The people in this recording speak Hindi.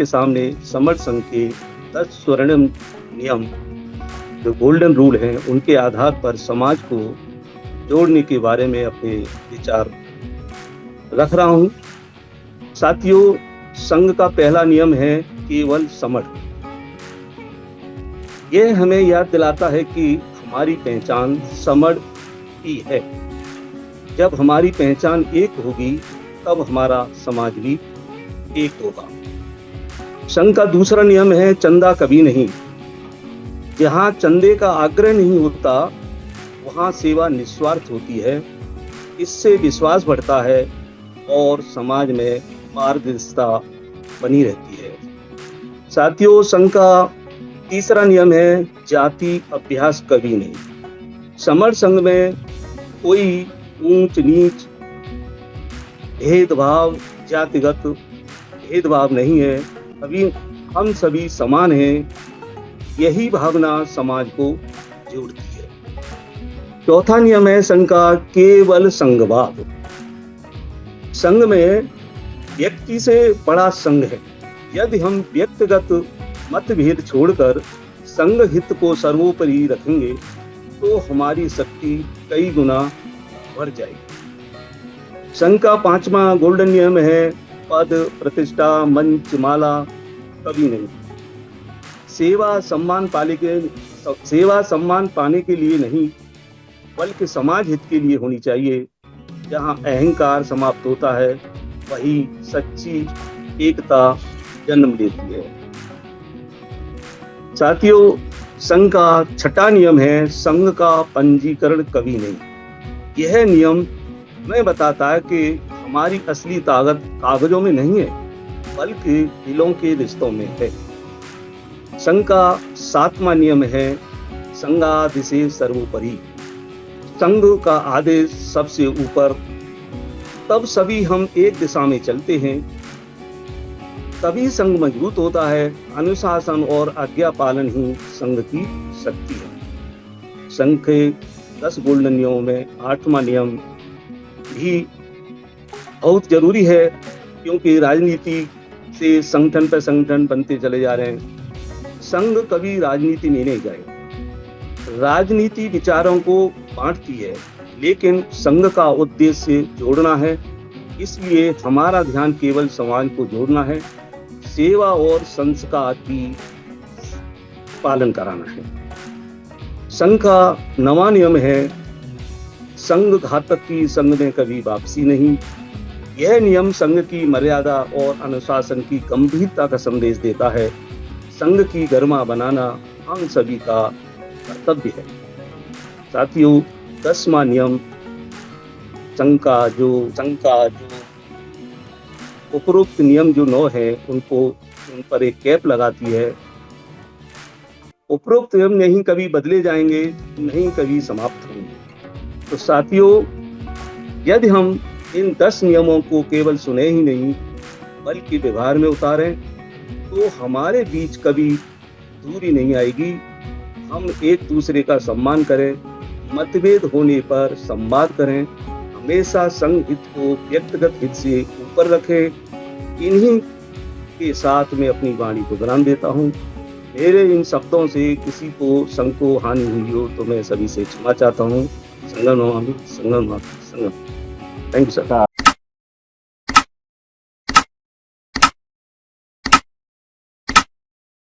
के सामने समर संघ के 10 स्वर्णिम नियम जो गोल्डन रूल हैं उनके आधार पर समाज को जोड़ने के बारे में अपने विचार रख रहा हूँ। साथियों, संघ का पहला नियम है केवल समर। यह हमें याद दिलाता है कि हमारी पहचान समर ही है। जब हमारी पहचान एक होगी तब हमारा समाज भी एक होगा। संघ का दूसरा नियम है चंदा कभी नहीं। जहाँ चंदे का आग्रह नहीं होता वहाँ सेवा निस्वार्थ होती है। इससे विश्वास बढ़ता है और समाज में पारदर्शिता बनी रहती है। साथियों, संघ का तीसरा नियम है जाति अभ्यास कभी नहीं। समर संघ में कोई ऊंच नीच भेदभाव, जातिगत भेदभाव नहीं है। अभी हम सभी समान हैं। यही भावना समाज को जोड़ती है। चौथा नियम है संघ का केवल संघवाद। संघ में व्यक्ति से बड़ा संघ है। यदि हम व्यक्तिगत मतभेद छोड़कर संघ हित को सर्वोपरि रखेंगे तो हमारी शक्ति कई गुना बढ़ जाएगी। संघ का पांचवा गोल्डन नियम है पद, प्रतिष्ठा, मंच, माला कभी नहीं। सेवा सम्मान पाने के लिए नहीं बल्कि समाज हित के लिए होनी चाहिए। जहाँ अहंकार समाप्त होता है वही सच्ची एकता जन्म लेती है। साथियों, संघ का छठा नियम है संघ का पंजीकरण कभी नहीं। यह नियम हमें बताता है कि हमारी असली ताकत कागजों में नहीं है बल्कि दिलों के रिश्तों में है। संघ का सातवां नियम है संघादेशे सर्वोपरि। संघ का आदेश सबसे ऊपर। तब सभी हम एक दिशा में चलते हैं, तभी संघ मजबूत होता है। अनुशासन और आज्ञा पालन ही संघ की शक्ति है। संघ के 10 गोल्डन नियमों में 8वां नियम भी बहुत जरूरी है, क्योंकि राजनीति से संगठन पर संगठन बनते चले जा रहे हैं। संघ कभी राजनीति नहीं जाएगा। राजनीति विचारों को बांटती है, लेकिन संघ का उद्देश्य जोड़ना है। इसलिए हमारा ध्यान केवल समाज को जोड़ना है, सेवा और संस्कार की पालन कराना है। संघ का 9वां नियम है संघ घातक की संघ में कभी वापसी नहीं। यह नियम संघ की मर्यादा और अनुशासन की गंभीरता का संदेश देता है। संघ की गरिमा बनाना हम सभी का कर्तव्य है। साथियों, 10वां नियम संघ का जो उपरोक्त नियम जो 9 है उन पर एक कैप लगाती है। उपरोक्त नियम नहीं कभी बदले जाएंगे, नहीं कभी समाप्त होंगे। तो साथियों, यदि हम इन 10 नियमों को केवल सुने ही नहीं बल्कि व्यवहार में उतारें तो हमारे बीच कभी दूरी नहीं आएगी। हम एक दूसरे का सम्मान करें, मतभेद होने पर संवाद करें, हमेशा संघ हित को व्यक्तिगत हित से ऊपर रखें। इन्हीं के साथ में अपनी वाणी को विराम देता हूँ। मेरे इन शब्दों से किसी को संघ को हानि हुई हो तो मैं सभी से क्षमा चाहता हूँ। संगम नमामि, संगम मातरम, संगम। Thank you sir.